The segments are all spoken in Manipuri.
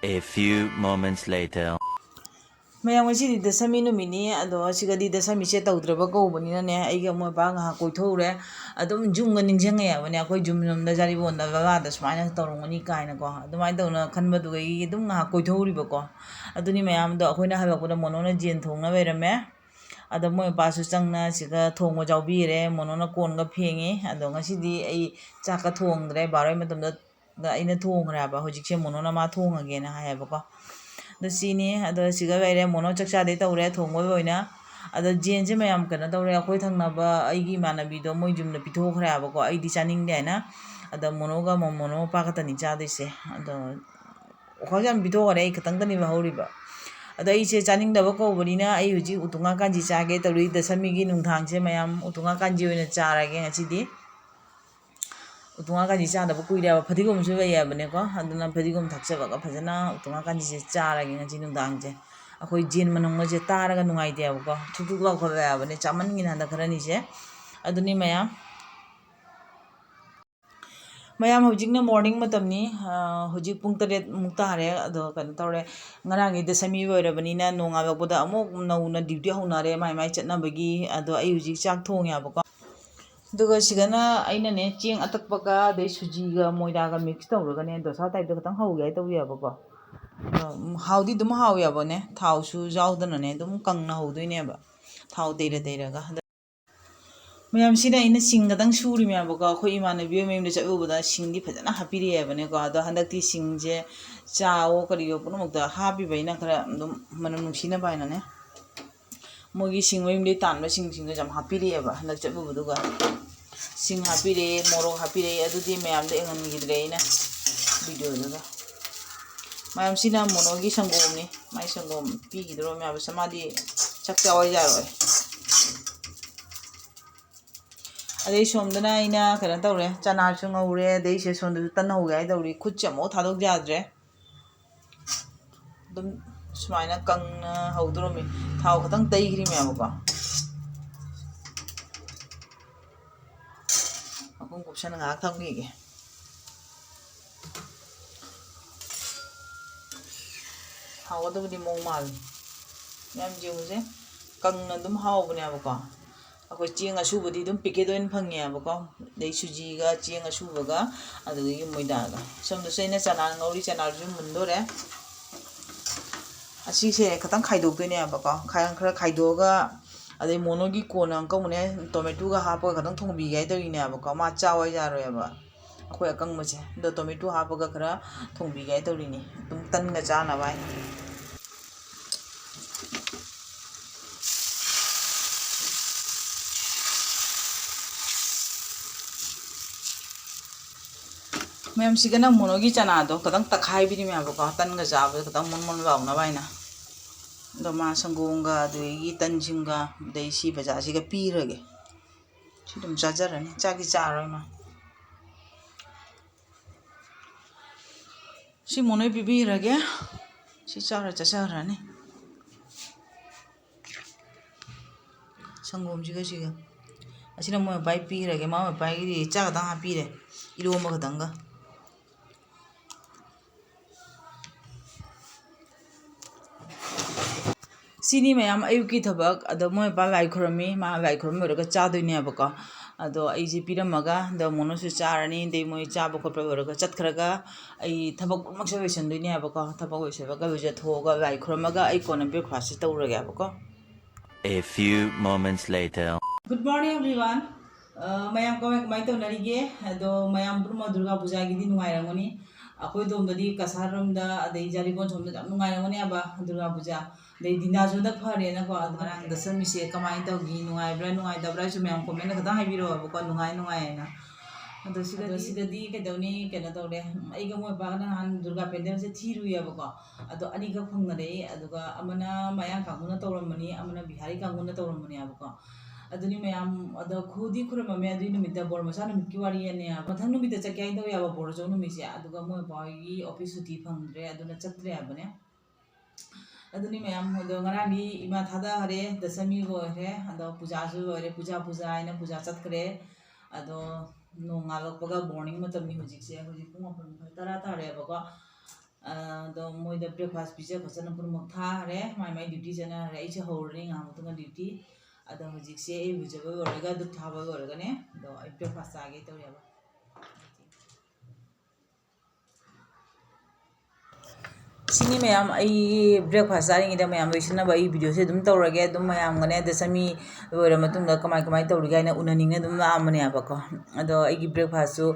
A few moments later. Mayam ngasi Dashami numini ado asigadi Dashami se tawdraba kawbani ne aiga mo ba nga koithore adum junga ningjenga yabane akoi jumnam da jari bonda baba da smaina tawrongani kaina ko adumai tawna khanba du gai dum nga koithori ba ko aduni mayam do akoina halakuna monona jen thongna berame ado mo pasu changna siga thongwa jawbire monona konga phengi ado ngasi di ai chaka thongdre barai matamda da aina thongra ba hojikse monona ma thongage na hayaba ko the scene the cigar mono chacha de taure thongoi boina ada jen je mayam kana taure akoi thangnaba aigi manabi do moi jumna pithokhra ba ko ai di chaning de na ada mono ga mono pa ka tani cha de se ada khojam pithokhra ai khatang tani ba hori ba ada ai se chaning da ba ko bonina ai huji utunga kanji cha ge tauri Dashami gi nungthang se mayam utunga kanji oina cha ra ge ngachi di utunga kanji cha da ba kuira ba phadigom su ba ya bane ko aduna phadigom thakse ba ka phajana utunga kanji se cha ra ge ngachi nungdang je akoi jin manong je ta ra ga nungaite ba ko thuk law khol ya bane chaman ngin handa kharani se aduni mayam hojikna morning matamni hojik pung 7 mukta hare ado kan tawre ngarang Dashami boirabani na nonga bakboda amok nauna duty honare mai chatna bagi ado ai hojik chak thong ya ba ko duga sigana aina ne cheng atakpaka de suji ga moida ga mix tawraga ne dosa type da katang hau ya taw ya ba ko haudi dum hau ya ba ne thau su jawdana ne dum kangna haudoi ne ba thau teira ga mayam sina ina sing gadang suri me ba ko khoi imana bi me de chabu da sing di phajana hapiri ya ba ne ko ado handakti sing je chao kari yo puno mukta happy baina kara dum manam nungsina baina ne mogi sing me de tan ba sing da jam hapiri ya ba handak chabu du ga sing hapire morok hapire adudi mayam de engan gidre ina video daga mayam sina monogi sangom ni mai sangom pi gidro me ab samadi chakcha wai jaro ade somdana ina kana tawre chana chu ngaure de se sondu tan ho gai tawri khut chamo thadok jadre dum smaina kang haudro mi thau khatang tai gri me ab ko akong kupsan nga thang gi hawa do di mong mal yam jiu je kang na dum haw bne ba ko akoi cheng asu budi dum piket oin phangye ba ko dei suji ga cheng asu ba ga adu gi moida ga som do seina chana ngori chana ju mundore asi se khatang khaidok de ne ba ko khayang khara khaido ga adai mono gi kona ka mune tomato ga hapa khatang thongbi gai tawri ne ba ko ma chawai jaro ya ba akoi akang ma che do tomato hapa ga khara thongbi gai tawri ni dum tan ga cha na bai mayam sigana monogi chana do kadang takhai bini me ba ko tan ga ja ba kadang mon ba na bai na do ma sangonga do gi tan jinga dei si ba ja si ga pi rage si dum ja ja rani cha gi cha ro ma si monoi bi rage si cha rani sangom ji ga asina mo bai pi rage ma bai gi cha ga dang ha pi re ilo ma ga dang ga sini mayam ayuki thabak ado moi ba lai khurami ma lai khuram ro ga cha doi ne ba ko ado ai ji piramaga da mono su charani de moi cha ba khot ro ga chat khraga ai thabak mak se wesan doi ne ba ko thabak we se ba ga je tho ga lai khuramaga ai ko na breakfast taw ra ga ba ko A few moments later. Good morning everyone mayam ko mai to nari ge ado mayam bruma durga puja gi din ngai rangoni akoi dom dadi kasaram da adai jaribon som da ngai rangoni aba durga puja dei dina jo da phare na ko adrang Dashami se kamai to gi nungai da bra su mayam comment ka da hai biro ba ko nungai na ado sida di ke doni ke na tore ai ga mo ba na han durga pendel se thiru ya ba ko ado ani ga phang na re ado ga amana maya ka guna tawram mani amana bihari ka guna tawram mani ba ko aduni mayam ado khudi khurama me adui numita bor masa numit ki wari ne mathang numita chakai do ya ba bor jo numi se adu ga mo ba gi office suti phangre aduna chatre abane aduni mayam hodo ngarani ima thada hare Dashami go he ado puja ju hare puja ina puja chatkre ado nonga lokpaga morning matam ni hojik se hojik pung 8 tara tare ba ko ꯑꯗꯣ ꯃꯣꯏꯗ ꯕ꯭ꯔꯦꯛꯐꯥꯁ ꯄꯤꯖ ꯈꯣꯠꯆꯅ ꯄꯨꯝꯅꯃꯛ ꯊꯥꯈ꯭ꯔꯦ ꯃꯥꯏ ꯃꯥꯏ ꯗ꯭ꯌꯨꯇꯤ ꯆꯠꯅꯈ꯭ꯔꯦ ꯑꯩꯁꯦ ꯍꯧꯔꯅꯤ ꯉꯥꯏꯍꯥꯛ ꯃꯇꯨꯡꯗ ꯗ꯭ꯌꯨꯇꯤ ꯑꯗꯣ ꯍꯧꯖꯤꯛꯁꯦ ꯑꯩ ꯂꯨꯖꯕ ꯂꯣꯏꯔꯒ ꯙꯨꯞ ꯊꯥꯕ ꯂꯣꯏꯔꯒꯅꯦ ꯑꯗꯣ ꯑꯩ ꯕ꯭ꯔꯦꯛꯐꯥꯁ ꯆꯥꯒꯦ ꯇꯧꯔꯦꯕ ꯁꯤꯅꯤ ꯃꯌꯥꯝ ꯑꯩ ꯕ꯭ꯔꯦꯛꯐꯥꯁ ꯆꯥꯔꯤꯉꯩꯗ ꯃꯌꯥꯝ ꯂꯣꯏꯁꯤꯟꯅꯕ ꯑꯩ ꯚꯤꯗꯤꯑꯣꯁꯦ ꯑꯗꯨꯝ ꯇꯧꯔꯒꯦ ꯑꯗꯨꯝ ꯃꯌꯥꯝꯒꯅꯦ ꯗꯁꯃꯤ ꯂꯣꯏꯔ ꯃꯇꯨꯡꯗ ꯀꯃꯥꯏ ꯇꯧꯔꯤꯒꯦ ꯍꯥꯏꯅ ꯎꯅꯅꯤꯡꯅ ꯑꯗꯨꯝ ꯂꯥꯛꯑꯝꯕꯅꯦꯕꯀꯣ ꯑꯗꯣ ꯑꯩꯒꯤ ꯕ꯭ꯔꯦꯛꯐꯥꯁꯁꯨ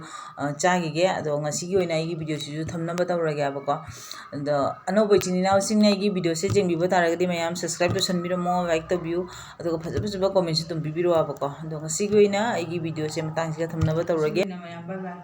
ꯆꯥꯈꯤꯒꯦ ꯑꯗꯣ ꯉꯁꯤꯒꯤ ꯑꯣꯏꯅ ꯑꯩꯒꯤ ꯚꯤꯗꯤꯑꯣꯁꯤꯁꯨ ꯊꯝꯅꯕ ꯇꯧꯔꯒꯦꯕꯀꯣ ꯑꯗꯣ ꯑꯅꯧꯕ ꯏꯆꯤꯟ ꯏꯅꯥꯎꯁꯤꯡꯅ ꯑꯩꯒꯤ ꯚꯤꯗꯤꯑꯣꯁꯦ ꯌꯦꯡꯕꯤꯕ ꯇꯥꯔꯒꯗꯤ ꯃꯌꯥꯝ ꯁꯕꯁꯀ꯭ꯔꯥꯏꯕ ꯇꯧꯁꯟꯕꯤꯔꯝꯃꯣ ꯂꯥꯏꯛ ꯇꯧꯕꯤꯌꯨ ꯑꯗꯨꯒ ꯐꯖ ꯀꯣꯃꯦꯟꯁꯨ ꯑꯗꯨꯝ ꯄꯤꯕꯤꯔꯛꯑꯣꯕꯀꯣ ꯑꯗꯣ ꯉꯁꯤꯒꯤ ꯑꯣꯏꯅ ꯑꯩꯒꯤ ꯚꯤꯗꯤꯑꯣꯁꯦ ꯃꯇꯥꯡꯁꯤꯗ ꯊꯝꯅꯕ ꯇꯧꯔꯒꯦ ꯃꯌꯥꯝ ꯕꯥꯏ ꯕꯥꯏ